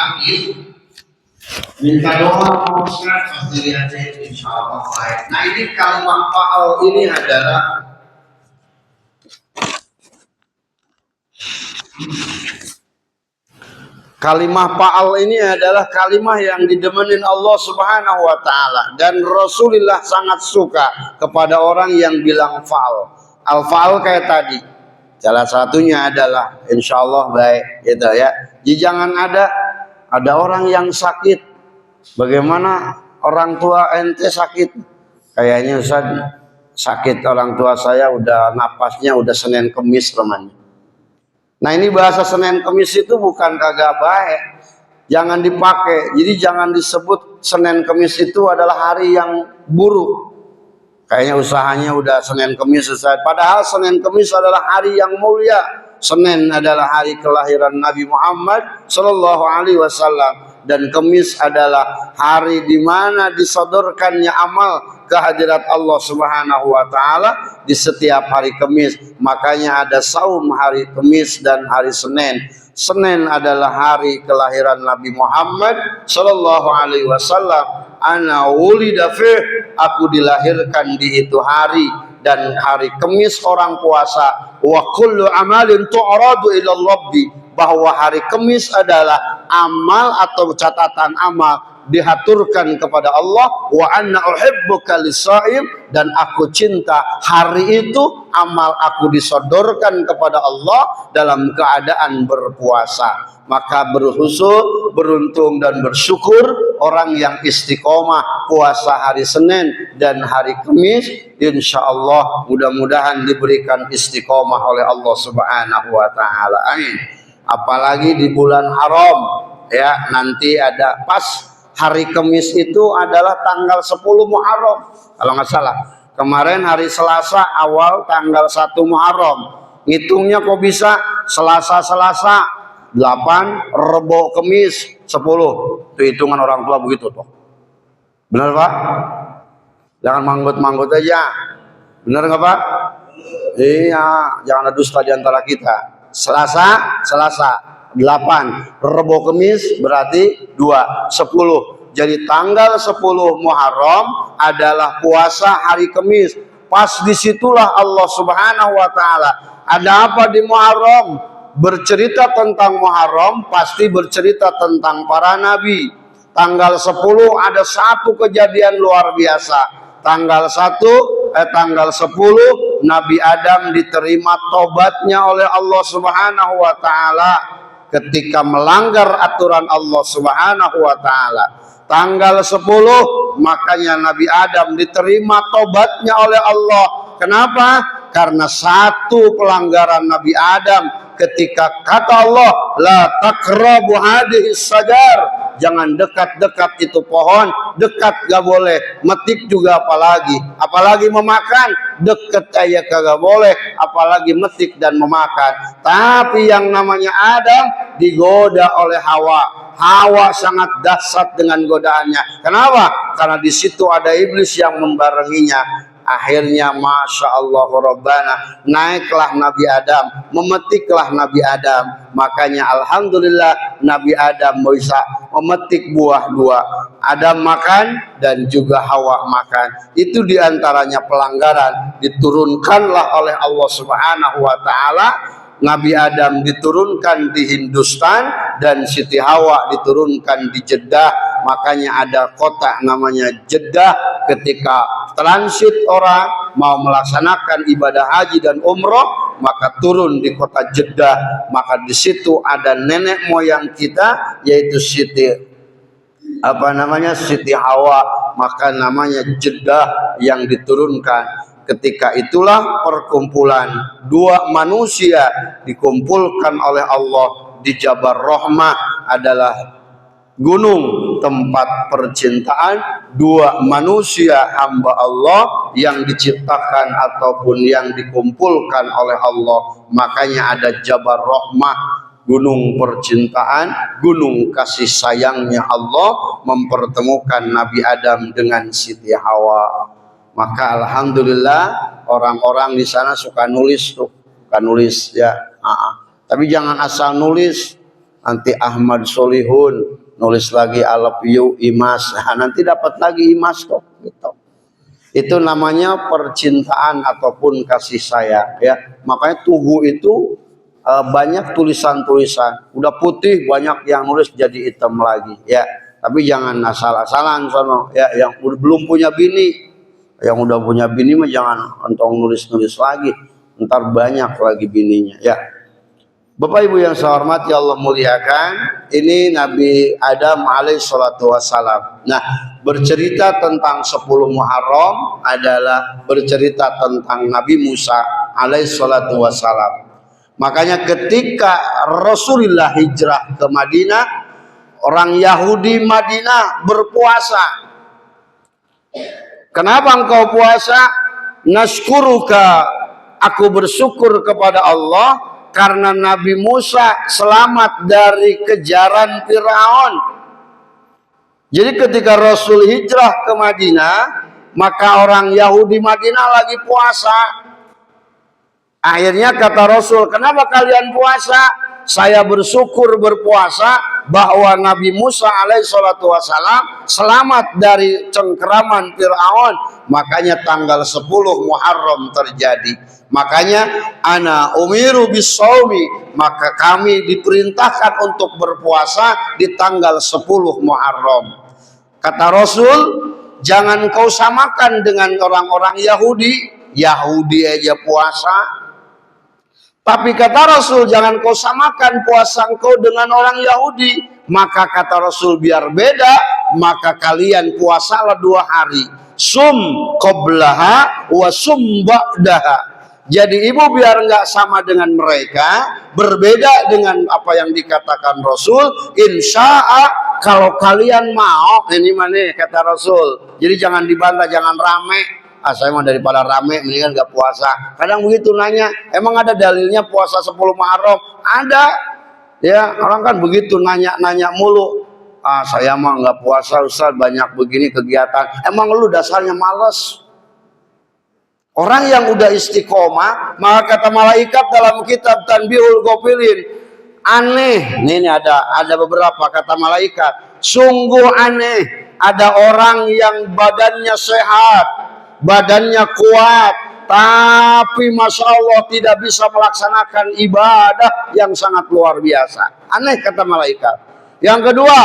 sakit, minta doa mau Ustaz, pasti lihatnya insya Allah baik. Nah ini kalimat faal ini adalah kalimat faal ini adalah kalimat yang didemenin Allah Subhanahu wa taala dan Rasulullah sangat suka kepada orang yang bilang faal. Al-faal kayak tadi. Salah satunya adalah insya Allah baik gitu ya. Jadi jangan ada orang yang sakit. Bagaimana orang tua ente sakit? Kayaknya Ustaz sakit orang tua saya udah napasnya udah Senin Kemis namanya. Nah ini bahasa Senin Kemis itu bukan kagak baik. Jangan dipakai. Jadi jangan disebut Senin Kemis itu adalah hari yang buruk. Kayaknya usahanya udah Senin Kemis selesai. Padahal Senin Kemis adalah hari yang mulia. Senin adalah hari kelahiran Nabi Muhammad Sallallahu Alaihi Wasallam. Dan Kemis adalah hari di mana disodorkannya amal kehadirat Allah Subhanahu wa taala di setiap hari Kemis. Makanya ada saum hari Kemis dan hari Senin. Senin adalah hari kelahiran Nabi Muhammad sallallahu alaihi wasallam. Ana wulida fih, aku dilahirkan di itu hari. Dan hari Kemis orang puasa. Wa kullu amalin tu'radu ila Rabbi, bahwa hari Kemis adalah amal atau catatan amal dihaturkan kepada Allah. Wa anna uhibbuka lisaim, dan aku cinta hari itu amal aku disodorkan kepada Allah dalam keadaan berpuasa. Maka berhusul, beruntung dan bersyukur orang yang istiqomah puasa hari Senin dan hari Kamis. Insya Allah mudah-mudahan diberikan istiqomah oleh Allah Subhanahu wa taala. Amin. Apalagi di bulan haram ya, nanti ada pas hari Kamis itu adalah tanggal 10 Muharram kalau nggak salah. Kemarin hari Selasa awal tanggal 1 Muharram. Ngitungnya kok bisa Selasa 8, Rebo, Kemis 10. Itu hitungan orang tua begitu tuh. Benar Pak? Jangan manggut-manggut aja. Benar nggak Pak? Iya, jangan ada dusta di antara kita. Selasa 8, Rebo, Kemis berarti 2, 10. Jadi tanggal 10 Muharram adalah puasa hari Kemis. Pas disitulah Allah Subhanahu wa taala. Ada apa di Muharram? Bercerita tentang Muharram pasti bercerita tentang para nabi. Tanggal 10 ada satu kejadian luar biasa. Tanggal 10 Nabi Adam diterima tobatnya oleh Allah Subhanahu wa taala ketika melanggar aturan Allah Subhanahu wa taala. Tanggal 10 makanya Nabi Adam diterima tobatnya oleh Allah. Kenapa? Karena satu pelanggaran Nabi Adam ketika kata Allah la taqrabu hadhis sajar, jangan dekat-dekat itu pohon, dekat gak boleh, metik juga apalagi memakan, deket aja kagak boleh, apalagi metik dan memakan. Tapi yang namanya Adam digoda oleh Hawa sangat dahsyat dengan godaannya. Kenapa? Karena di situ ada iblis yang membarenginya. Akhirnya Masya Allah Rabbana, naiklah Nabi Adam, memetiklah Nabi Adam. Makanya Alhamdulillah Nabi Adam bisa memetik buah dua. Adam makan dan juga Hawa makan. Itu diantaranya pelanggaran. Diturunkanlah oleh Allah Subhanahu wa ta'ala. Nabi Adam diturunkan di Hindustan dan Siti Hawa diturunkan di Jeddah. Makanya ada kota namanya Jeddah. Ketika transit orang mau melaksanakan ibadah haji dan umroh, maka turun di kota Jeddah. Maka di situ ada nenek moyang kita, yaitu Siti Hawa. Maka namanya Jeddah yang diturunkan. Ketika itulah perkumpulan dua manusia dikumpulkan oleh Allah di Jabal Rahmah, adalah gunung tempat percintaan dua manusia hamba Allah yang diciptakan ataupun yang dikumpulkan oleh Allah. Makanya ada Jabal Rahmah, gunung percintaan, gunung kasih sayangnya Allah mempertemukan Nabi Adam dengan Siti Hawa. Maka alhamdulillah orang-orang di sana suka nulis ya. Tapi jangan asal nulis. Nanti Ahmad Solihun nulis lagi I love you Imas. Nah, nanti dapat lagi Imas kok gitu. Itu namanya percintaan ataupun kasih sayang ya. Makanya Tugu itu banyak tulisan-tulisan. Udah putih banyak yang nulis jadi hitam lagi ya. Tapi jangan asal-asalan sono ya, yang belum punya bini. Yang udah punya bini mah jangan entong nulis-nulis lagi. Ntar banyak lagi bininya ya. Bapak Ibu yang saya hormati Allah muliakan, ini Nabi Adam alaihissalatu wassalam. Nah, bercerita tentang 10 Muharram adalah bercerita tentang Nabi Musa alaihissalatu wassalam. Makanya ketika Rasulullah hijrah ke Madinah, orang Yahudi Madinah berpuasa. Kenapa engkau puasa? Naskuruka, aku bersyukur kepada Allah karena Nabi Musa selamat dari kejaran Firaun. Jadi ketika Rasul hijrah ke Madinah, maka orang Yahudi Madinah lagi puasa. Akhirnya kata Rasul, kenapa kalian puasa? Saya bersyukur berpuasa bahwa Nabi Musa alaihissalatu wassalam selamat dari cengkeraman Fir'aun. Makanya tanggal 10 Muharram terjadi. Makanya ana umiru bisawmi, maka kami diperintahkan untuk berpuasa di tanggal 10 Muharram. Kata Rasul, jangan kau samakan dengan orang-orang Yahudi. Yahudi aja puasa. Tapi kata Rasul, jangan kau samakan puasa engkau dengan orang Yahudi. Maka kata Rasul, biar beda, maka kalian puasalah 2 hari. Sum qablaha wa sum ba'daha. Jadi ibu biar nggak sama dengan mereka, berbeda dengan apa yang dikatakan Rasul. Insya'a kalau kalian mau, ini mana kata Rasul. Jadi jangan dibantah, jangan rame. Saya mah daripada rame mendingan gak puasa. Kadang begitu nanya, emang ada dalilnya puasa 10 Muharram? Ada. Ya, orang kan begitu nanya mulu. Saya mah gak puasa Ustaz, banyak begini kegiatan. Emang lu dasarnya males? Orang yang udah istiqomah, maka kata malaikat dalam kitab Tanbihul Ghafilin, aneh. Ini ada beberapa kata malaikat. Sungguh aneh, ada orang yang badannya sehat, badannya kuat, tapi Masya Allah tidak bisa melaksanakan ibadah yang sangat luar biasa. Aneh kata malaikat. Yang kedua,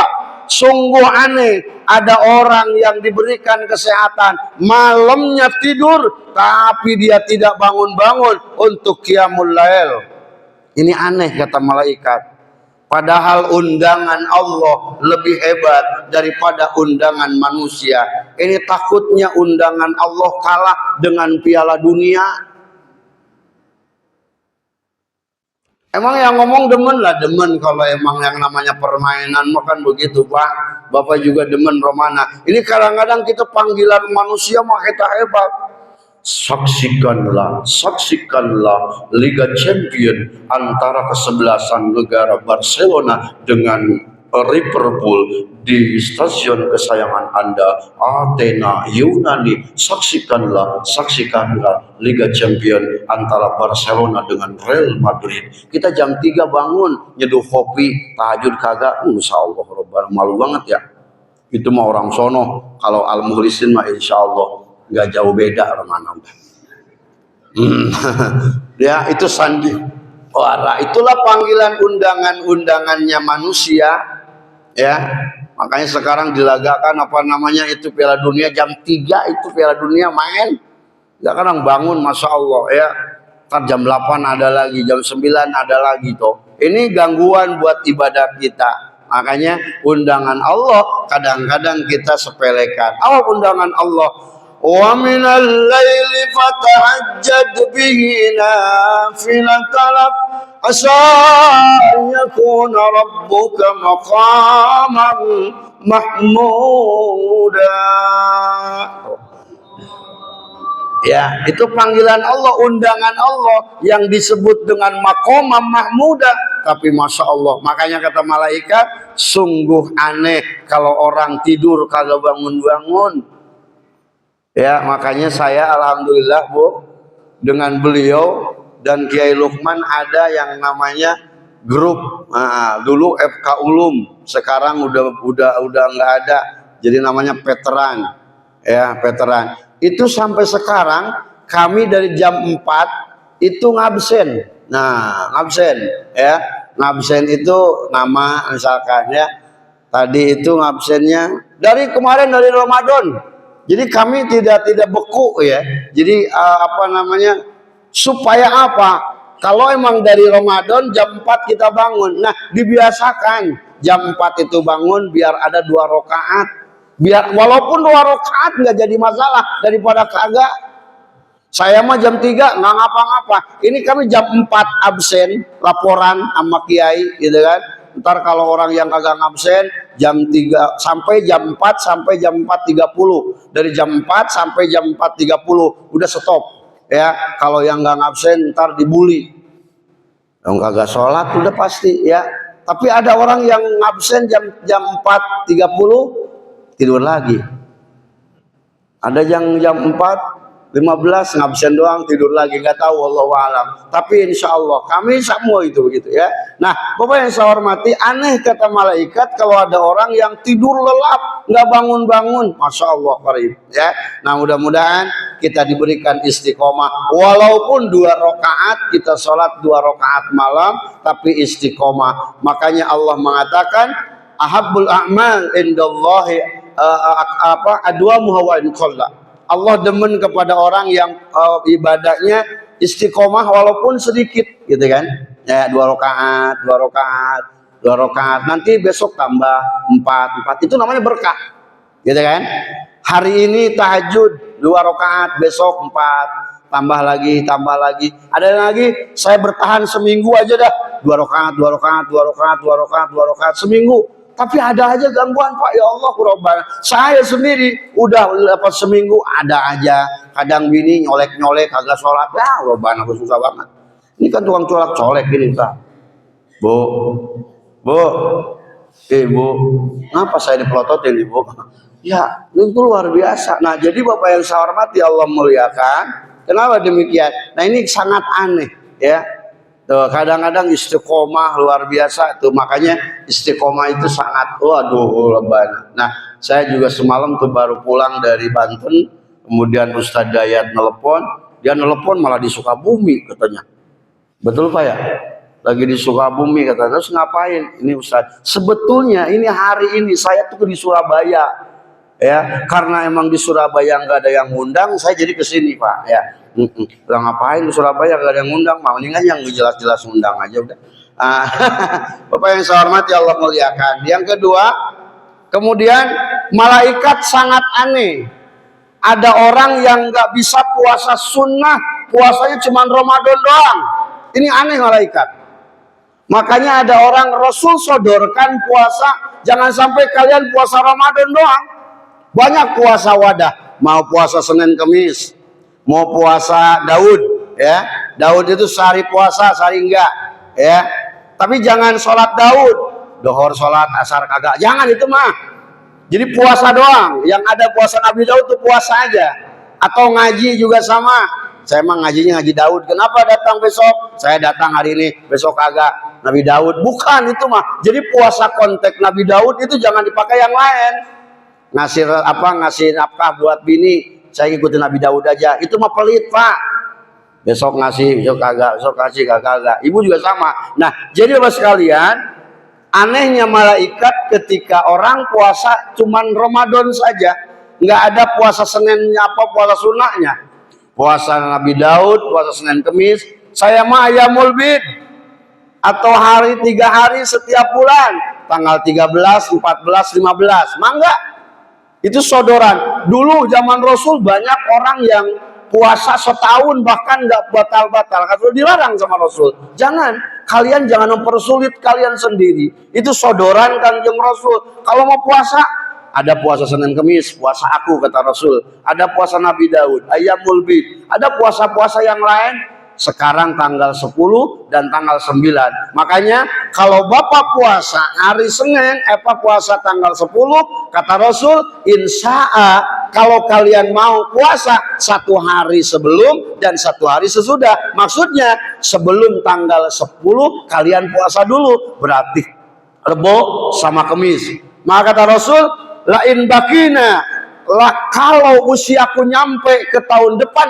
sungguh aneh, ada orang yang diberikan kesehatan, malamnya tidur, tapi dia tidak bangun-bangun untuk qiyamul lail. Ini aneh kata malaikat. Padahal undangan Allah lebih hebat daripada undangan manusia. Ini takutnya undangan Allah kalah dengan Piala Dunia. Emang yang ngomong demen lah, demen kalau emang yang namanya permainan makan begitu Pak. Bapak juga demen Romana. Ini kadang-kadang kita panggilan manusia mah hebat. Saksikanlah Liga Champion antara kesebelasan negara Barcelona dengan Liverpool di stasiun kesayangan Anda, Athena, Yunani. Saksikanlah Liga Champion antara Barcelona dengan Real Madrid. Kita jam 3 bangun nyeduh kopi, tahajud kagak, insya Allah malu banget ya. Itu mah orang sono. Kalau al-muhlisin mah insya Allah nggak jauh beda Romana. Ya itu sandi. Itulah panggilan undangannya manusia. Ya, makanya sekarang dilagakan apa namanya itu Piala Dunia jam 3 itu Piala Dunia main. Ya kadang bangun Masya Allah ya. Ntar jam 8 ada lagi, jam 9 ada lagi toh. Ini gangguan buat ibadah kita. Makanya undangan Allah kadang-kadang kita sepelekan. Apa undangan Allah? Wa minal laili fatahajjad bihi nafilatan lak asa yakuna rabbuka maqaman mahmuda. Ya, itu panggilan Allah, undangan Allah yang disebut dengan maqaman mahmuda. Tapi Masya Allah, makanya kata malaikat, sungguh aneh kalau orang tidur kagak bangun-bangun. Ya, makanya saya alhamdulillah Bu, dengan beliau dan Kiai Lukman ada yang namanya grup. Nah, dulu FK Ulum, sekarang udah nggak ada, jadi namanya veteran, ya veteran. Itu sampai sekarang kami dari jam 4 itu ngabsen. Nah, ngabsen ya, ngabsen itu nama misalkan ya. Tadi itu ngabsennya dari kemarin dari Ramadan. Jadi kami tidak beku ya. Jadi apa namanya? Supaya apa? Kalau emang dari Ramadan jam 4 kita bangun. Nah, dibiasakan jam 4 itu bangun biar ada 2 rakaat. Biar walaupun 2 rakaat nggak jadi masalah daripada kagak. Saya mah jam 3 nggak ngapa-ngapa. Ini kami jam 4 absen, laporan sama kiai gitu kan. Ntar kalau orang yang kagak ngabsen jam 3 sampai jam 4 sampai jam 4.30. Dari jam 4 sampai jam 4.30 udah stop. Ya, kalau yang nggak ngabsen ntar dibully. Yang kagak sholat udah pasti ya. Tapi ada orang yang ngabsen jam 4.30 tidur lagi. Ada yang jam 4.15 ngabsen doang tidur lagi, nggak tahu, wallahu alam. Tapi insya Allah kami semua itu begitu ya. Nah, Bapak yang saya hormati, aneh kata malaikat kalau ada orang yang tidur lelap nggak bangun-bangun, masya Allah karim ya. Nah, mudah-mudahan kita diberikan istiqomah, walaupun 2 rakaat kita sholat 2 rakaat malam, tapi istiqomah. Makanya Allah mengatakan ahabbul a'mal indallahi adwamuha wa in qalla. Allah demen kepada orang yang ibadahnya istiqomah walaupun sedikit gitu kan. Ya, 2 rakaat, 2 rakaat, 2 rakaat. Nanti besok tambah 4 itu namanya berkah. Gitu kan? Hari ini tahajud 2 rakaat, besok 4, tambah lagi, tambah lagi. Ada lagi saya bertahan seminggu aja dah. 2 rakaat, 2 rakaat, 2 rakaat, 2 rakaat, 2 rakaat seminggu. Tapi ada aja gangguan, Pak. Ya Allah, Rabbana. Saya sendiri udah dapat seminggu ada aja. Kadang bini nyolek-nyolek kagak sholat. Ya Rabbana, susah banget. Ini kan tukang colek-colek ini, Pak. Bu, Bu, ngapa saya dipelototin, Bu? Ya, itu luar biasa. Nah, jadi Bapak yang saya hormati, Allah muliakan. Kenapa demikian? Nah, ini sangat aneh, ya. Kadang-kadang istiqomah luar biasa tuh, makanya istiqomah itu sangat waduh leban. Nah, saya juga semalam tuh baru pulang dari Banten, kemudian Ustadz Dayat nelpon, dia nelpon malah di Sukabumi katanya. Betul Pak ya? Lagi di Sukabumi katanya. Terus ngapain? Ini Ustadz. Sebetulnya ini hari ini saya tuh di Surabaya. Ya, karena emang di Surabaya nggak ada yang ngundang, saya jadi kesini Pak. Ya, udah ngapain di Surabaya nggak ada yang ngundang, mendingan yang jelas-jelas ngundang aja udah. Bapak yang saya hormati, Allah muliakan. Yang kedua, kemudian malaikat sangat aneh. Ada orang yang nggak bisa puasa sunnah, puasanya cuma Ramadan doang. Ini aneh malaikat. Makanya ada orang Rasul sodorkan puasa, jangan sampai kalian puasa Ramadan doang. Banyak puasa wadah, mau puasa Senin Kemis, mau puasa Daud, ya. Daud itu sehari puasa, sehari enggak, ya. Tapi jangan sholat Daud, dohor sholat, asar kagak, jangan itu mah. Jadi puasa doang, yang ada puasa Nabi Daud itu puasa aja. Atau ngaji juga sama. Saya emang ngajinya ngaji Daud. Kenapa datang besok? Saya datang hari ini, besok kagak. Nabi Daud, bukan itu mah. Jadi puasa konteks Nabi Daud itu jangan dipakai yang lain. Ngasih nafkah buat bini, saya ikutin Nabi Daud aja, itu mah pelit Pak. Besok ngasih, besok kagak, besok kasih kagak. Ibu juga sama. Nah, jadi Bapak sekalian, anehnya malaikat ketika orang puasa cuman Ramadan saja, nggak ada puasa Seninnya apa puasa sunnahnya. Puasa Nabi Daud, puasa Senin Kemis, saya mah ayamul bid atau 3 hari setiap bulan, tanggal 13, 14, 15, mangga. Itu sodoran. Dulu zaman Rasul banyak orang yang puasa setahun bahkan nggak batal-batal. Karena dilarang sama Rasul. Kalian jangan mempersulit kalian sendiri. Itu sodoran Kanjeng Rasul. Kalau mau puasa, ada puasa Senin Kemis, puasa aku kata Rasul. Ada puasa Nabi Daud, ayamul bid. Ada puasa-puasa yang lain sekarang tanggal 10 dan tanggal 9. Makanya kalau Bapak puasa hari Senin, puasa tanggal 10, kata Rasul, insya'a kalau kalian mau puasa 1 hari sebelum dan 1 hari sesudah. Maksudnya sebelum tanggal 10 kalian puasa dulu, berarti Rebo sama Kemis. Maka kata Rasul, lain bakina, lah kalau usiaku nyampe ke tahun depan,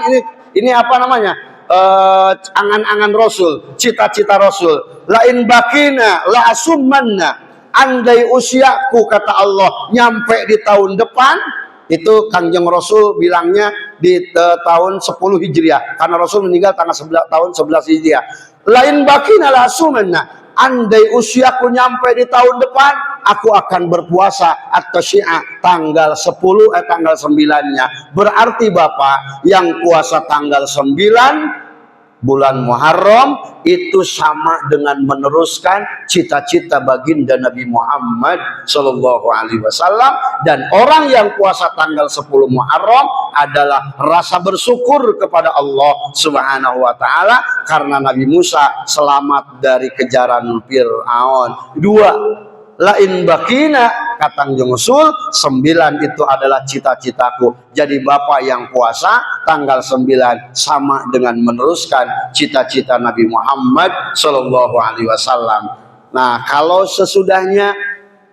ini apa namanya, angan-angan Rasul, cita-cita Rasul, lain bakina la asummanna, andai usiaku kata Allah nyampe di tahun depan, itu Kanjeng Rasul bilangnya di tahun 10 Hijriah, karena Rasul meninggal tahun 11 Hijriah. Lain bakina la asummanna, andai usiaku nyampe di tahun depan, aku akan berpuasa atau syiah tanggal 10 tanggal 9-nya. Berarti Bapak yang puasa tanggal 9 bulan Muharram itu sama dengan meneruskan cita-cita baginda Nabi Muhammad Shallallahu Alaihi Wasallam. Dan orang yang puasa tanggal 10 Muharram adalah rasa bersyukur kepada Allah Subhanahu Wa Taala karena Nabi Musa selamat dari kejaran Fir'aun. 2, lain bakina, kata Rasul, 9 itu adalah cita-citaku. Jadi Bapak yang puasa tanggal 9 sama dengan meneruskan cita-cita Nabi Muhammad Shallallahu Alaihi Wasallam. Nah, kalau sesudahnya,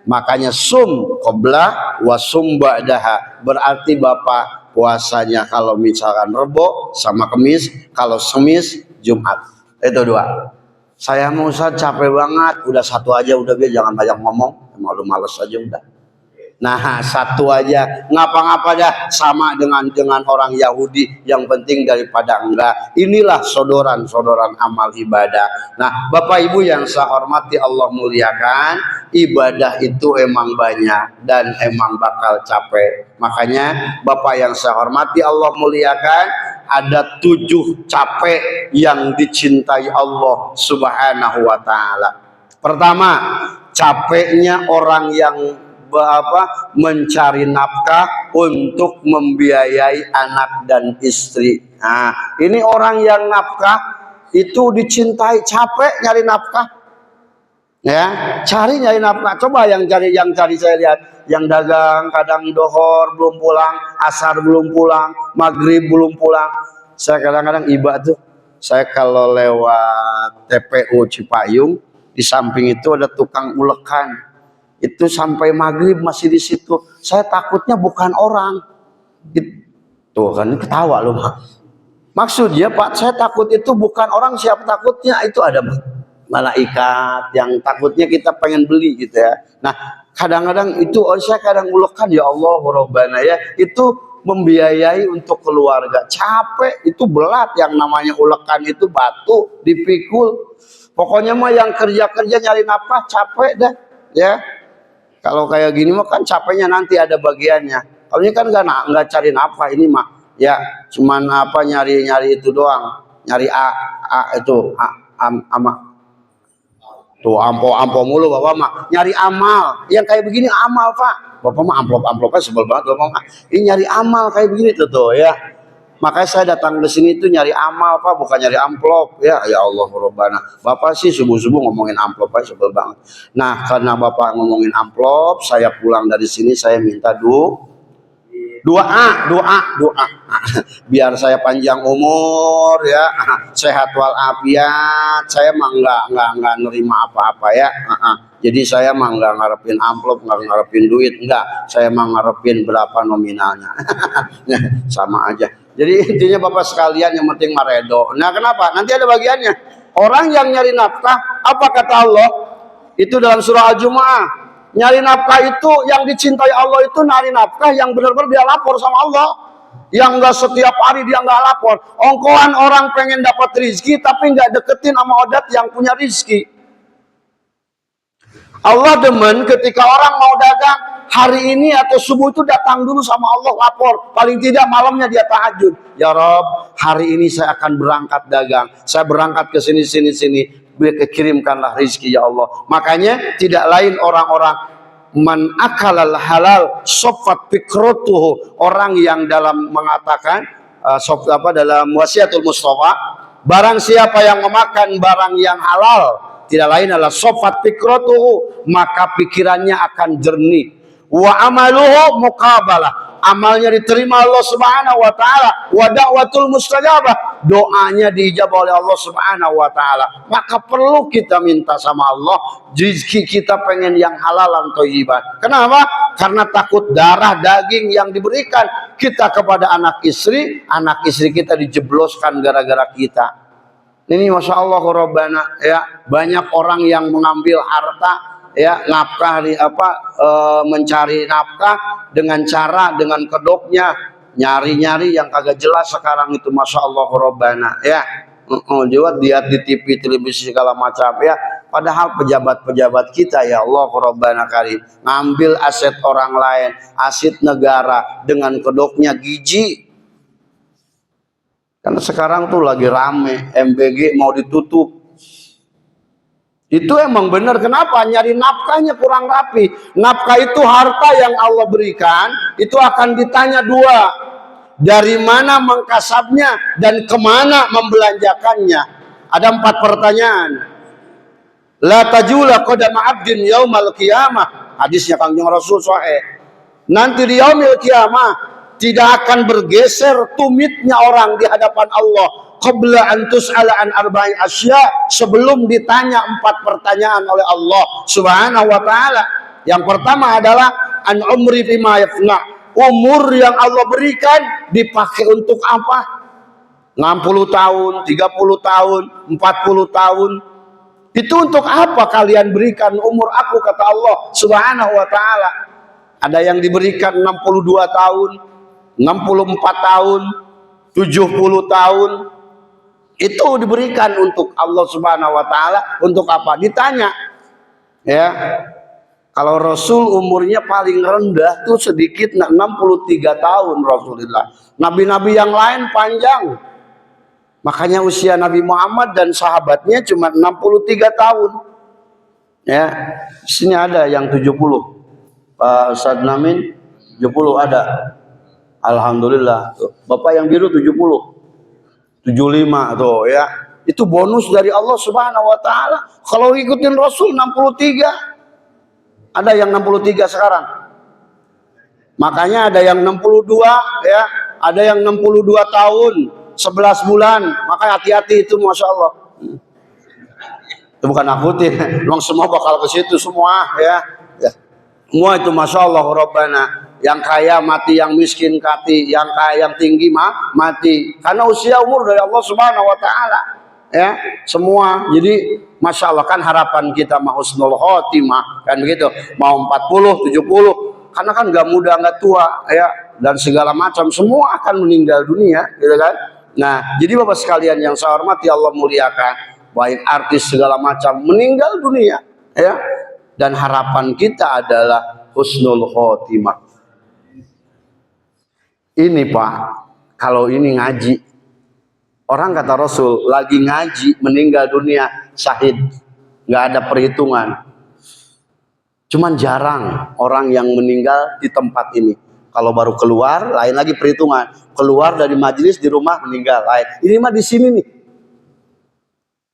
makanya sum qabla wa sum ba'daha. Berarti Bapak puasanya kalau misalkan Rebo sama Kemis, kalau Semis Jumat. Itu 2. Saya mau Ustaz capek banget, udah 1 aja udah, biar jangan banyak ngomong, malu males aja udah. Nah 1 aja, ngapa-ngapa dah, sama dengan orang Yahudi, yang penting daripada enggak. Inilah sodoran-sodoran amal ibadah. Nah Bapak Ibu yang saya hormati Allah muliakan, ibadah itu emang banyak dan emang bakal capek. Makanya Bapak yang saya hormati Allah muliakan, ada 7 capek yang dicintai Allah Subhanahu Wa Ta'ala. Pertama, capeknya orang yang mencari nafkah untuk membiayai anak dan istri. Nah, ini orang yang nafkah itu dicintai, capek nyari nafkah. Ya, cari nyari nafkah. Coba yang cari saya lihat, yang dagang kadang dohor belum pulang, asar belum pulang, maghrib belum pulang. Saya kadang-kadang iba tuh, saya kalau lewat TPU Cipayung, di samping itu ada tukang ulekan. Itu sampai maghrib masih di situ. Saya takutnya bukan orang. Tuh kan ketawa loh. Maksudnya Pak, saya takut itu bukan orang, siapa takutnya? Itu ada malaikat yang takutnya kita pengen beli gitu ya. Nah kadang-kadang itu saya kadang ulekan, ya Allah Rabbana ya, itu membiayai untuk keluarga. Capek, itu belat, yang namanya ulekan itu batu dipikul. Pokoknya mah yang kerja-kerja nyari nafkah capek dah ya. Kalau kayak gini mah kan capeknya nanti ada bagiannya. Kalau ini kan nggak cari nafkah, ini mah ya cuman nyari itu doang, nyari tuh ampo mulu Bapak mah nyari amal. Yang kayak begini amal Pak. Bapak mah amplopnya sebel banget Bapak mah. Ini nyari amal kayak begini tuh ya. Makanya saya datang ke sini itu nyari amal Pak, bukan nyari amplop ya. Ya Allah Rabbana. Bapak sih subuh-subuh ngomongin amplop aja sebel banget. Nah, karena Bapak ngomongin amplop, saya pulang dari sini saya minta doa biar saya panjang umur ya, sehat walafiat. Saya mah enggak nerima apa-apa ya. Jadi saya mah enggak ngarepin amplop, enggak ngarepin duit, enggak. Saya mah ngarepin berapa nominalnya. Sama aja. Jadi intinya Bapak sekalian yang penting maredo. Nah kenapa? Nanti ada bagiannya. Orang yang nyari nafkah, apa kata Allah? Itu dalam surah Al-Jumu'ah. Nyari nafkah itu, yang dicintai Allah itu nyari nafkah yang benar-benar dia lapor sama Allah. Yang enggak setiap hari dia enggak lapor. Ongkoan orang pengen dapat rizki tapi enggak deketin sama odat yang punya rizki. Allah demen ketika orang mau dagang hari ini atau subuh itu datang dulu sama Allah lapor. Paling tidak malamnya dia tahajud. Ya Rob, hari ini saya akan berangkat dagang. Saya berangkat ke sini. Kirimkanlah rizki ya Allah. Makanya tidak lain orang-orang man akalal halal sofat fikrotuhu, orang yang dalam mengatakan dalam wasiatul Mustafa, Barang siapa yang memakan barang yang halal, tidak lain adalah sofat fikratuhu, maka pikirannya akan jernih. Wa amaluhu muqabalah, amalnya diterima Allah Subhanahu wa taala. Wa da'watul mustajabah, doanya diijabah oleh Allah Subhanahu wa taala. Maka perlu kita minta sama Allah, rezeki kita pengen yang halalan thayyiban. Kenapa? Karena takut darah daging yang diberikan kita kepada anak istri kita dijebloskan gara-gara kita. Ini Masya Allah Rabbana, ya, banyak orang yang mengambil harta, ya, nafkah mencari nafkah dengan kedoknya, nyari-nyari yang kagak jelas sekarang itu. Masya Allah Rabbana, ya. Juga lihat di TV, televisi segala macam, ya. Padahal pejabat-pejabat kita, ya Allah Rabbana karim, ngambil aset orang lain, aset negara dengan kedoknya, giji. Karena sekarang tuh lagi rame, MBG mau ditutup. Itu emang benar. Kenapa? Nyari nafkahnya kurang rapi. Nafkah itu harta yang Allah berikan, itu akan ditanya dua. Dari mana mengkasabnya dan kemana membelanjakannya. Ada 4 pertanyaan. La tajula qadama abdin yaumal qiyamah. Hadisnya Kangjeng Rasul sahih. Nanti di yaumil qiyamah tidak akan bergeser tumitnya orang di hadapan Allah qabla an tus'ala an arba'i asya, sebelum ditanya 4 pertanyaan oleh Allah Subhanahu wa taala. Yang pertama adalah an umri fima yafna, umur yang Allah berikan dipakai untuk apa? 60 tahun, 30 tahun, 40 tahun. Itu untuk apa kalian berikan umur aku, kata Allah Subhanahu wa taala. Ada yang diberikan 62 tahun, 64 tahun, 70 tahun. Itu diberikan untuk Allah Subhanahu wa taala. Untuk apa? Ditanya. Ya. Kalau Rasul umurnya paling rendah tuh sedikit 63 tahun Rasulullah. Nabi-nabi yang lain panjang. Makanya usia Nabi Muhammad dan sahabatnya cuma 63 tahun. Ya. Di sini ada yang 70. Pak Ustadz Namin 70 ada. Alhamdulillah. Bapak yang biru 70, 75 tuh, ya. Itu bonus dari Allah Subhanahu wa taala. Kalau ikutin Rasul 63. Ada yang 63 sekarang. Makanya ada yang 62, ya. Ada yang 62 tahun, 11 bulan. Maka hati-hati itu, Masya Allah. Itu bukan nakutin. Memang semua bakal ke situ semua, ya. Semua itu Masya Allah Rabbana. Yang kaya mati, yang miskin mati, yang kaya, yang tinggi mati. Karena usia umur dari Allah Subhanahu wa taala. Ya, semua. Jadi Masya Allah, kan harapan kita mau husnul khotimah, kan begitu. Mau 40, 70. Karena kan gak muda, gak tua, ya. Dan segala macam, semua akan meninggal dunia, gitu kan. Nah, jadi Bapak sekalian yang saya hormati, Allah muliakan, baik artis segala macam meninggal dunia, ya. Dan harapan kita adalah husnul khotimah. Ini Pak, kalau ini ngaji, orang kata Rasul lagi ngaji meninggal dunia syahid, nggak ada perhitungan. Cuman jarang orang yang meninggal di tempat ini. Kalau baru keluar, lain lagi perhitungan. Keluar dari majelis di rumah meninggal, lain. Ini mah di sini nih.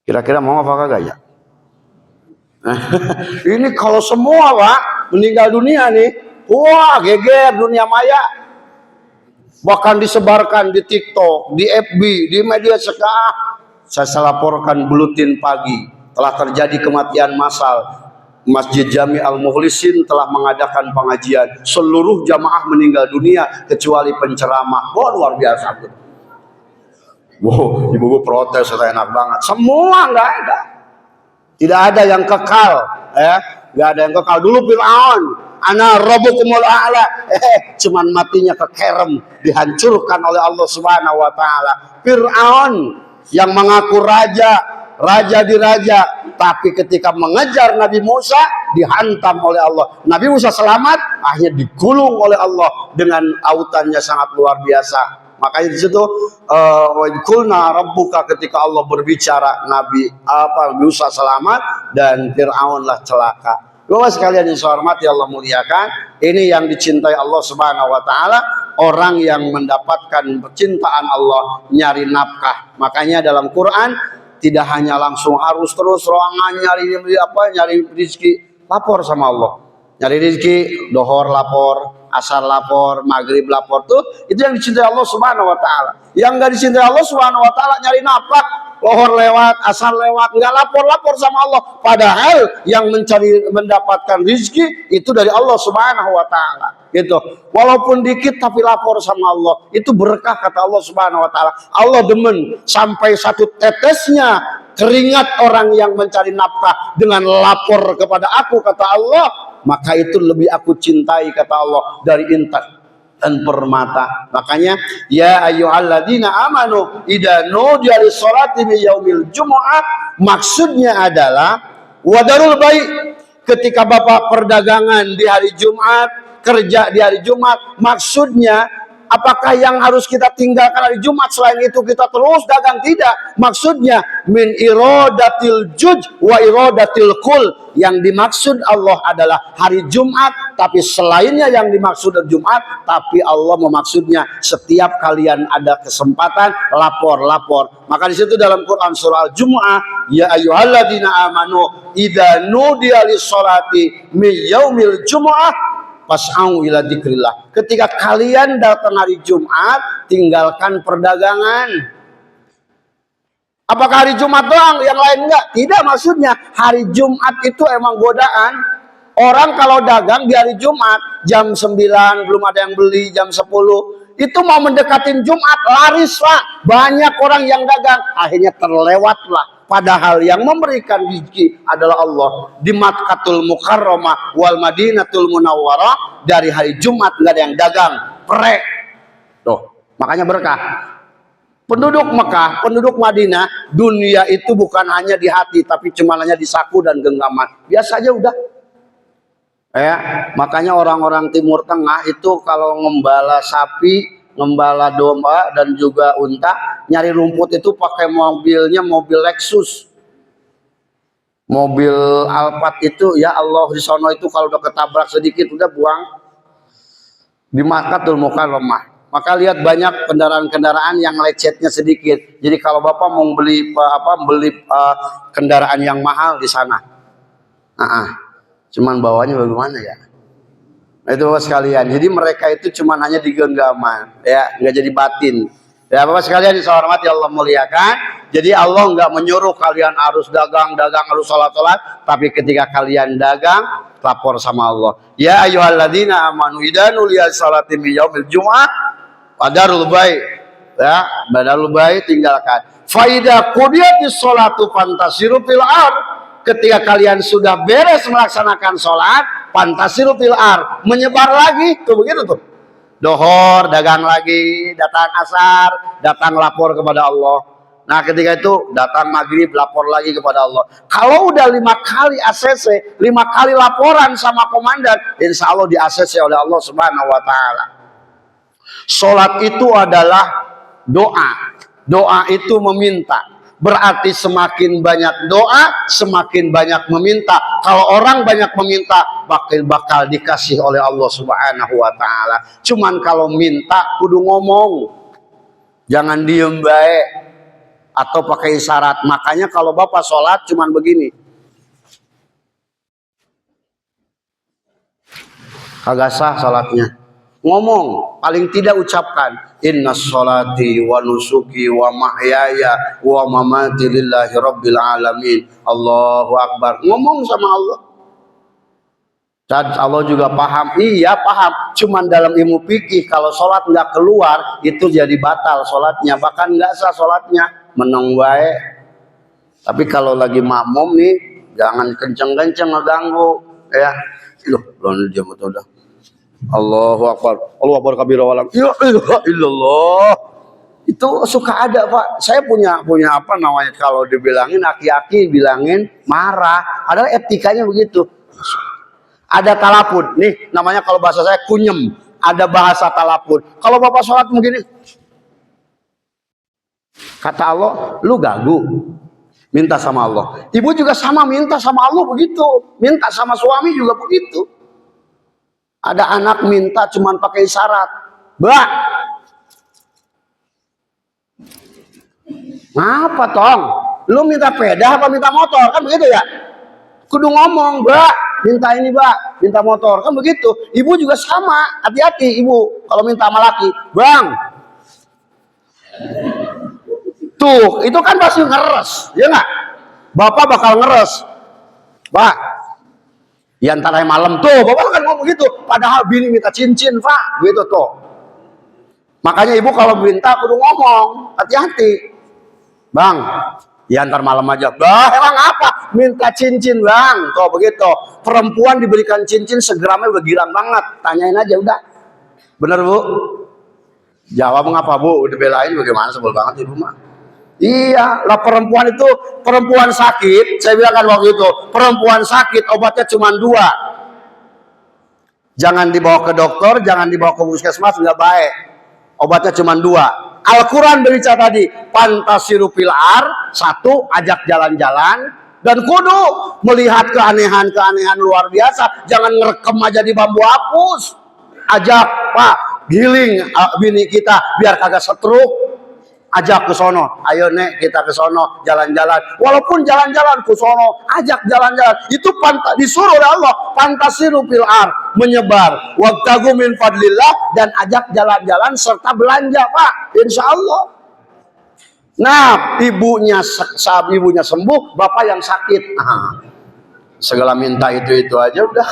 Kira-kira mau apa kagak ya? Ini kalau semua Pak meninggal dunia nih, wah geger dunia maya. Bahkan disebarkan di TikTok, di FB, di media sekarang. Saya laporkan buletin pagi, telah terjadi kematian massal. Masjid Jami Al-Mukhlisin telah mengadakan pengajian. Seluruh jamaah meninggal dunia kecuali penceramah. Wah, luar biasa. Wow, ibu-ibu protes, enak banget. Semua nggak ada. Tidak ada yang kekal, ya. Nggak ada yang kekal. Dulu Fir'aun, ana rabbukumul a'la, cuman matinya kekerem, dihancurkan oleh Allah Subhanahu wa taala. Fir'aun yang mengaku raja di raja, tapi ketika mengejar Nabi Musa dihantam oleh Allah. Nabi Musa selamat, akhirnya digulung oleh Allah dengan autannya sangat luar biasa. Makanya di situ kulna rabbuka, ketika Allah berbicara, Nabi Musa selamat dan Fir'aunlah celaka. Bapak sekalian yang saya hormati, Allah muliakan, ini yang dicintai Allah Subhanahu wa taala. orang yang mendapatkan percintaan Allah nyari nafkah. Makanya dalam Quran tidak hanya langsung harus terus ruangan nyari rezeki, lapor sama Allah. Nyari rezeki, dohor lapor, asar lapor, maghrib lapor, tuh itu yang dicintai Allah Subhanahu wa taala. Yang enggak dicintai Allah Subhanahu wa taala nyari nafkah, lohor lewat, asar lewat, nggak lapor-lapor sama Allah. Padahal yang mendapatkan rezeki itu dari Allah Subhanahu wa taala. Gitu. Walaupun dikit tapi lapor sama Allah. Itu berkah kata Allah Subhanahu wa taala. Allah demen sampai satu tetesnya keringat orang yang mencari nafkah dengan lapor kepada aku kata Allah, maka itu lebih aku cintai kata Allah dari intan dan permata. Makanya ya ayyuhalladzina amanu idza nudiya lis-sholati min yaumil jumu'ah, maksudnya adalah wadarul bai', ketika Bapak perdagangan di hari Jumat, kerja di hari Jumat, maksudnya apakah yang harus kita tinggalkan hari Jumat selain itu kita terus dagang? Tidak. Maksudnya min iradatil juj wa iradatil kul. Yang dimaksud Allah adalah hari Jumat, tapi selainnya yang dimaksud Jumat, tapi Allah memaksudnya setiap kalian ada kesempatan lapor. Maka di situ dalam Quran surah Al-Jumu'ah, ya ayyuhalladzina amanu idza nudiya lis-sholati min yaumil jumu'ah fas'au ila dzikrillah. Ketika kalian datang hari Jumat, tinggalkan perdagangan. Apakah hari Jumat doang, yang lain enggak? Tidak, maksudnya hari Jumat itu emang godaan. Orang kalau dagang di hari Jumat jam 9 belum ada yang beli, jam 10 itu mau mendekatin Jumat laris lah. Banyak orang yang dagang, akhirnya terlewat lah. Padahal yang memberikan rezeki adalah Allah. Di Makkahul Mukarramah wal Madinatul Munawwarah, dari hari Jumat nggak ada yang dagang, prek. Tuh, makanya berkah. Penduduk Mekah, penduduk Madinah, dunia itu bukan hanya di hati, tapi cuma hanya di saku dan genggaman. Biasa aja udah. Ya, makanya orang-orang Timur Tengah itu kalau ngembala sapi, ngembala domba dan juga unta, nyari rumput itu pakai mobilnya mobil Lexus, mobil Alphard itu. Ya Allah, di sono itu kalau udah ketabrak sedikit udah buang. Di Makkahul Mukarramah, maka lihat banyak kendaraan-kendaraan yang lecetnya sedikit. Jadi kalau Bapak mau beli kendaraan yang mahal di sana, cuman bawahnya bagaimana ya? Itu Bapak sekalian. Jadi mereka itu cuma hanya di genggaman, ya, nggak jadi batin. Ya Bapak sekalian dihormati Allah muliakan. Jadi Allah nggak menyuruh kalian harus dagang, harus sholat, tapi ketika kalian dagang, lapor sama Allah. Ya ayyuhalladzina amanu idza nudiya lis-sholati min yaumil jumu'ah wadarul bai'. Ya, badarul bai' tinggalkan. Fa idza qudiyatis sholatu fantasiru fil ardh. Ketika kalian sudah beres melaksanakan sholat, fantasiru fil ardh, menyebar lagi, tuh begitu tuh. Dohor, dagang lagi, datang asar, datang lapor kepada Allah. Nah ketika itu datang maghrib, lapor lagi kepada Allah. Kalau udah 5 kali ACC, 5 kali laporan sama komandan, insya Allah di ACC oleh Allah Subhanahu wa taala. Sholat itu adalah doa. Doa itu meminta. Berarti semakin banyak doa, semakin banyak meminta. Kalau orang banyak meminta, bakal dikasih oleh Allah Subhanahu wa taala. Cuman kalau minta kudu ngomong. Jangan diem baik atau pakai isyarat. Makanya kalau Bapak sholat cuman begini. Kagak sah sholatnya. Ngomong, paling tidak ucapkan inna sholati wa nusuki wa mahyaya wa mamati lillahi rabbil alamin, Allahu akbar. Ngomong sama Allah. Dan Allah juga paham. Iya paham. Cuman dalam ilmu fikih kalau sholat nggak keluar itu jadi batal sholatnya, bahkan nggak sah sholatnya, meneng baik. Tapi kalau lagi makmum nih jangan kenceng-kenceng ngeganggu ya. Loh, belum dia betul dah. Allahu akbar, Allahu akbar kabira walam ya illallah. Itu suka ada Pak. Saya punya apa namanya, kalau dibilangin aki-aki bilangin marah. Ada etikanya begitu. Ada talaput nih namanya, kalau bahasa saya kunyem. Ada bahasa talaput. Kalau Bapak sholat begini, kata Allah, lu gagu. Minta sama Allah. Ibu juga sama, minta sama Allah begitu. Minta sama suami juga begitu. Ada anak minta cuman pakai isyarat. Mbak, ngapa tong? Lu minta sepeda apa minta motor? Kan begitu ya? Kudu ngomong, Mbak, minta ini, Mbak, minta motor. Kan begitu. Ibu juga sama. Hati-hati ibu kalau minta sama laki. Bang, tuh, itu kan pasti ngeres, ya nggak? Bapak bakal ngeres. Pak, ya ntar malam tuh, bapak kan ngomong gitu. Padahal bini minta cincin, Pak, gitu tuh. Makanya ibu kalau minta kudu ngomong, hati-hati. Bang, ya ntar malam aja. Bah, emang apa? Minta cincin, Bang. Tuh begitu. Perempuan diberikan cincin segramnya udah girang banget. Tanyain aja udah. Bener, Bu? Jawab ngapa, Bu? Udah belain bagaimana, sebel banget ibu mah. Iya, lah perempuan itu, perempuan sakit, saya bilang kan waktu itu, perempuan sakit obatnya cuma 2. Jangan dibawa ke dokter, jangan dibawa ke puskesmas, nggak baik. Obatnya cuma 2. Al-Quran berbicara tadi, pantasiru fil ar, 1, ajak jalan-jalan, dan kudu melihat keanehan-keanehan luar biasa. Jangan ngerekam aja di bambu hapus. Ajak, Pak, giling bini kita biar kagak setruk. Ajak ke sono, ayo nek kita ke sono jalan-jalan. Walaupun jalan-jalan ke sono, ajak jalan-jalan. Itu disuruh oleh Allah, pantasiru fil ar, menyebar. Wabtagu min fadlillah, dan ajak jalan-jalan serta belanja, Pak. Insya Allah. Nah, ibunya sembuh, bapak yang sakit. Segala minta itu aja udah.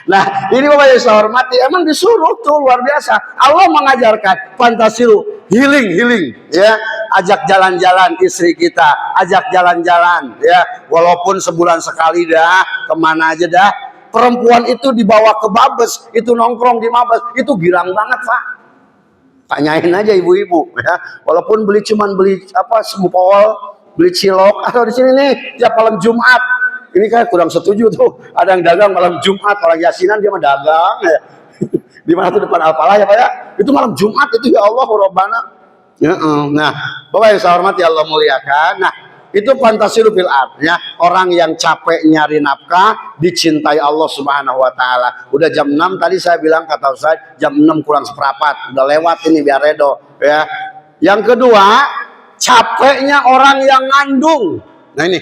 Nah, ini Bapak yang saya hormati, emang disuruh tuh luar biasa. Allah mengajarkan pantasiru, healing ya. Ajak jalan-jalan istri kita, ajak jalan-jalan ya. Walaupun sebulan sekali dah, kemana aja dah. Perempuan itu dibawa ke Mabes, itu nongkrong di Mabes, itu girang banget, Pak. Tanyain aja ibu-ibu ya. Walaupun beli apa, sempol, beli cilok, atau di sini nih tiap malam Jumat. Ini kan kurang setuju tuh. Ada yang dagang malam Jumat, orang Yasinan dia mah dagang ya. Di mana tuh depan Alfalah ya Pak ya. Itu malam Jumat itu, ya Allah Rabbana. Ya, nah, Bapak yang saya hormati Allah muliakan. Nah, itu fantasiru fil ard ya. Orang yang capek nyari nafkah dicintai Allah Subhanahu wa taala. Udah jam 6 tadi saya bilang kata Ustaz, jam 6 kurang seperempat. Udah lewat ini biar redo ya. Yang kedua, capeknya orang yang ngandung. Nah ini,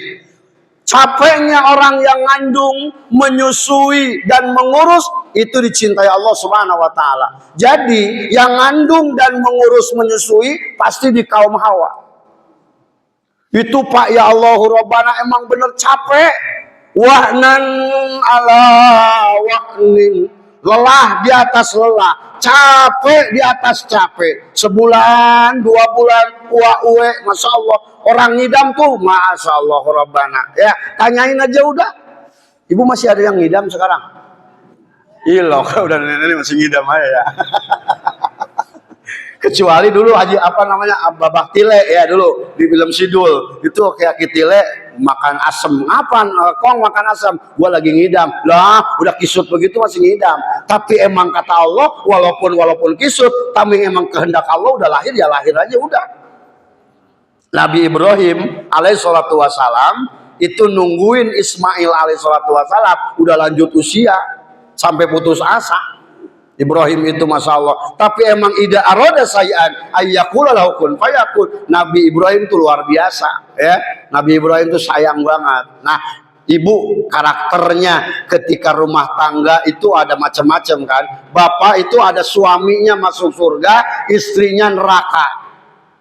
capeknya orang yang ngandung, menyusui dan mengurus, itu dicintai Allah Subhanahu wa taala. Jadi yang ngandung dan mengurus menyusui pasti di kaum Hawa. Itu Pak, ya Allah Rabbana, emang bener capek. Wahnan ala wahnin, lelah di atas lelah, capek di atas capek. Sebulan, 2 bulan, uwe, masya Allah. Orang ngidam tuh, masya Allah Rabbana. Ya, tanyain aja udah. Ibu masih ada yang ngidam sekarang? Ilo, udah nenek masih ngidam aja ya. Kecuali dulu Haji apa namanya, Babak Tile ya, dulu di film Sidul itu kayak Tile makan asem. Ngapain Kong makan asem? Gua lagi ngidam. Lah, udah kisut begitu masih ngidam. Tapi emang kata Allah, walaupun kisut, tapi emang kehendak Allah udah lahir ya lahir aja udah. Nabi Ibrahim alaihissalatu wassalam itu nungguin Ismail alaihissalatu wassalam udah lanjut usia sampai putus asa. Ibrahim itu masya Allah. Tapi emang ida aroda sayan ayyakula lahu kun fayakun. Nabi Ibrahim itu luar biasa ya. Nabi Ibrahim itu sayang banget. Nah, ibu karakternya ketika rumah tangga itu ada macam-macam kan. Bapak itu ada suaminya masuk surga, istrinya neraka.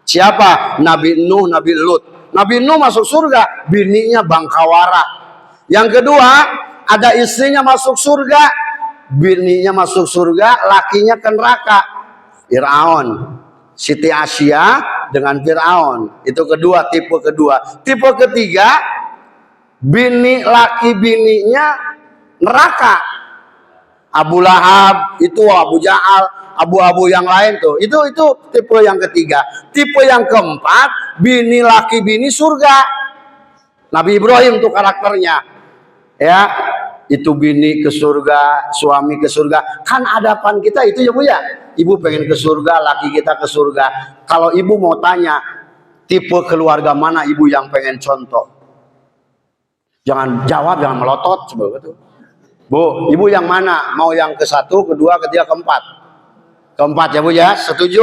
Siapa? Nabi Nuh, Nabi Lut. Nabi Nuh masuk surga, bininya bangkawara. Yang kedua, ada istrinya masuk surga, bininya masuk surga, lakinya ke neraka. Fir'aun, Siti Asia dengan Fir'aun. Itu kedua, tipe kedua. Tipe ketiga, laki bininya neraka. Abu Lahab, itu Abu Jahal, abu-abu yang lain tuh. Itu tipe yang ketiga. Tipe yang keempat, laki bini surga. Nabi Ibrahim tuh karakternya. Ya, itu bini ke surga, suami ke surga. Kan hadapan kita itu ya Bu ya. Ibu pengen ke surga, laki kita ke surga. Kalau ibu mau tanya, tipe keluarga mana ibu yang pengen contoh? Jangan jawab, jangan melotot coba betul. Bu, ibu yang mana? Mau yang ke-1, ke-2, ke-3, ke-4? Keempat ya Bu ya, setuju?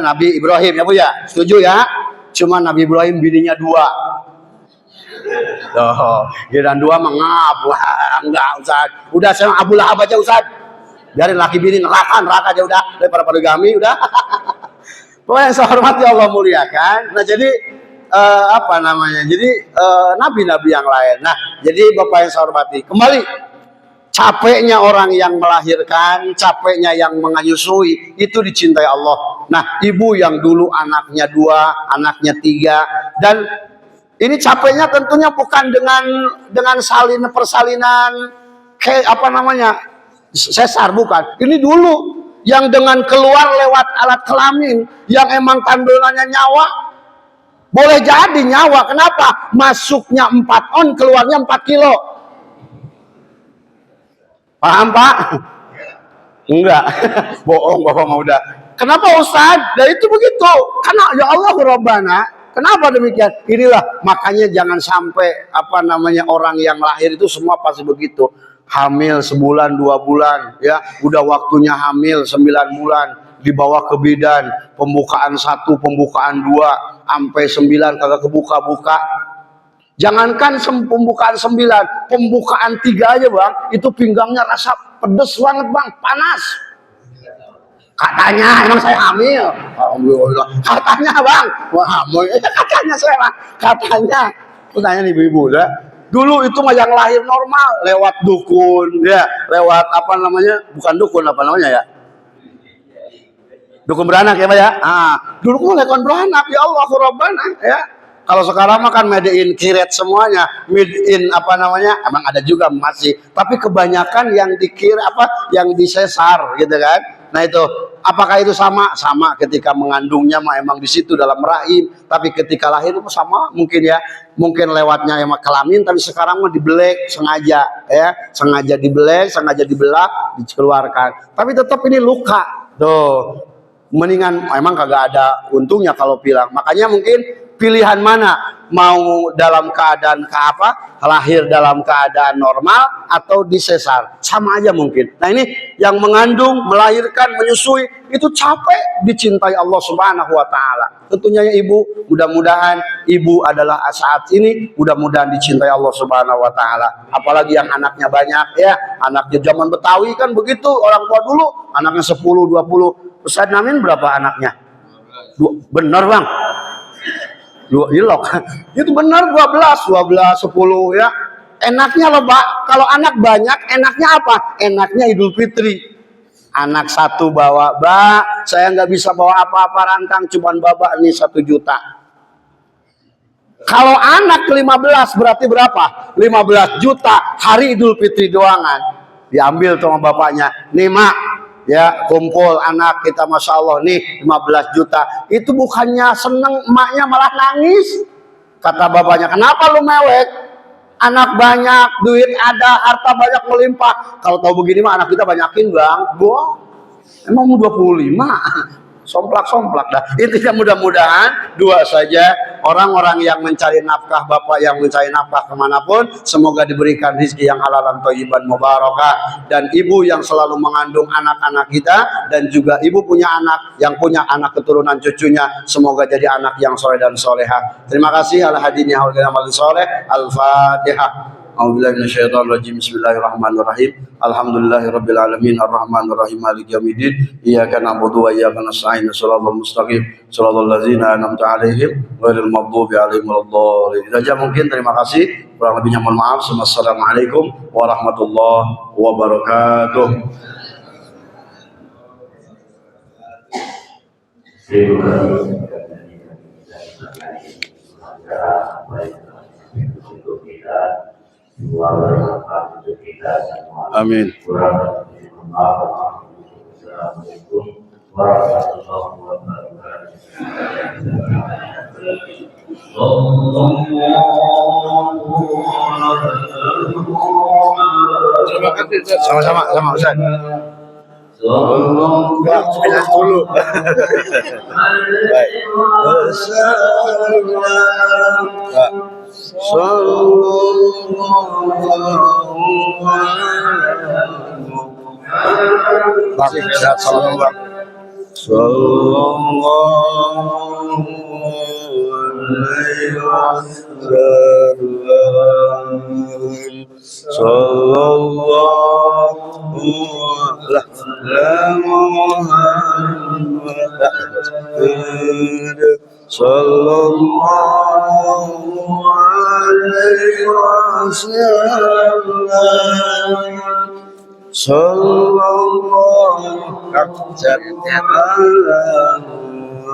Nabi Ibrahim ya Bu ya, setuju ya? Cuma Nabi Ibrahim bininya 2. Tuh, giliran 2 mengap. Wah, enggak Ustaz. Udah saya Abu Lahab aja Ustaz. Biarin laki bini neraka aja udah, daripada poligami udah. Pokoknya yang saya hormati Allah muliakan. Nah jadi apa namanya? Jadi nabi-nabi yang lain. Nah, jadi Bapak yang saya hormati, kembali capeknya orang yang melahirkan, capeknya yang menyusui itu dicintai Allah. Nah, ibu yang dulu anaknya 2, anaknya 3, dan ini capeknya tentunya bukan dengan persalinan kayak apa namanya sesar, bukan. Ini dulu yang dengan keluar lewat alat kelamin yang emang kandungannya nyawa. Boleh jadi nyawa. Kenapa? Masuknya 4 on, keluarnya 4 kilo. Paham Pak? Enggak. Bohong Bapak mau udah. Kenapa Ustaz? Ya itu begitu. Karena ya Allah Rabbana. Kenapa demikian? Inilah makanya jangan sampai apa namanya orang yang lahir itu semua pasti begitu. Hamil sebulan 2 bulan ya, udah waktunya hamil 9 bulan, dibawa ke bidan, pembukaan 1, pembukaan 2 sampai 9 kagak kebuka-buka. Jangankan pembukaan 9, pembukaan 3 aja Bang, itu pinggangnya rasa pedes banget Bang, panas. Katanya emang saya hamil. Alhamdulillah. Katanya Bang, wah hamil. Katanya saya Bang, katanya. Tanya nih ibu-ibu dah. Dulu itu mah yang lahir normal lewat dukun ya, lewat apa namanya? Bukan dukun, apa namanya ya? Dukun beranak ya Pak ya. Dulu kan dukun beranak ya Allah Rabbana ya. Kalau sekarang mah kan made in kiret semuanya, made in apa namanya? Emang ada juga masih, tapi kebanyakan yang dikira apa? Yang disesar gitu kan. Nah itu, apakah itu sama? Sama ketika mengandungnya mah emang di situ dalam rahim, tapi ketika lahir itu sama mungkin ya. Mungkin lewatnya emang kelamin, tapi sekarang mah dibelek sengaja ya, sengaja dibelek, sengaja dibelah, dikeluarkan. Tapi tetap ini luka. Tuh. Mendingan emang kagak ada untungnya kalau bilang. Makanya mungkin pilihan mana, mau dalam keadaan lahir dalam keadaan normal atau disesar, sama aja mungkin. Nah ini yang mengandung, melahirkan, menyusui itu capek, dicintai Allah Subhanahu wa Ta'ala. Tentunya ya ibu, mudah-mudahan ibu adalah saat ini mudah-mudahan dicintai Allah Subhanahu wa Ta'ala. Apalagi yang anaknya banyak ya, anaknya zaman Betawi kan begitu, orang tua dulu anaknya 10, 20. Ustaz Namin berapa anaknya? Bener Bang? 2 ilok. Itu benar 12, 10 ya. Enaknya loh Pak, kalau anak banyak enaknya apa? Enaknya Idul Fitri. Anak 1 bawa, Mbak, saya nggak bisa bawa apa-apa rantang, cuman babak nih 1 juta. Kalau anak ke-15 berarti berapa? 15 juta hari Idul Fitri doangan. Diambil tuh sama bapaknya. Nih Mak, ya kumpul anak kita, Masya Allah nih 15 juta. Itu bukannya seneng, emaknya malah nangis. Kata bapaknya, kenapa lu mewek? Anak banyak, duit ada, harta banyak melimpah. Kalau tahu begini mah anak kita banyakin Bang. Boh, emang mau 25? Somplak-somplak dah. Intinya mudah-mudahan 2 saja, orang-orang yang mencari nafkah, bapak yang mencari nafkah kemanapun, semoga diberikan rezeki yang halal dan thayyiban mubarakah. Dan ibu yang selalu mengandung anak-anak kita, dan juga ibu punya anak, yang punya anak keturunan cucunya, semoga jadi anak yang soleh dan soleha. Terima kasih. Al-hadini haulil amal soleh. Al-Fatihah. A'udzubillahi minasyaitonir rajim. Bismillahirrahmanirrahim. Alhamdulillahirabbil alamin arrahmanir rahim maliki yaumiddin. Iyyaka na'budu wa iyyaka nasta'in. Shiratal mustaqim. Shiratal ladzina an'amta 'alaihim ghairil maghdubi 'alaihim waladdallin. Saja mungkin, terima kasih. Kurang lebihnya mohon maaf. Wassalamualaikum warahmatullahi wabarakatuh. Amin. Assalamualaikum warahmatullahi wabarakatuh. Terima kasih Ustaz. Sama-sama, sama Ustaz. Enggak, sekilas dulu. Baik. Sallallahu alaihi sehat selalu bang. Sallallahu alaihi wasallam. Sallallahu ala Muhammad. Sallallahu alaihi wasallam. Sallallahu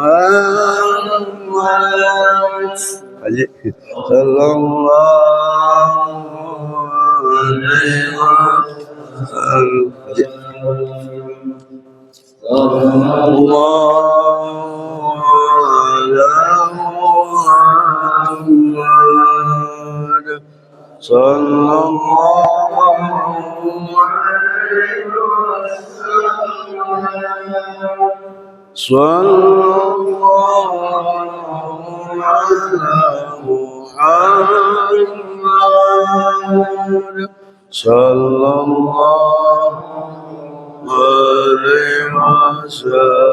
ala Muhammad. Haji. Sallallahu alaihi wasallam. Sallallahu ala Muhammad. Sallallahu alaihi wasallam. Sallallahu ala Muhammad. Sallallahu alaihi wasallam.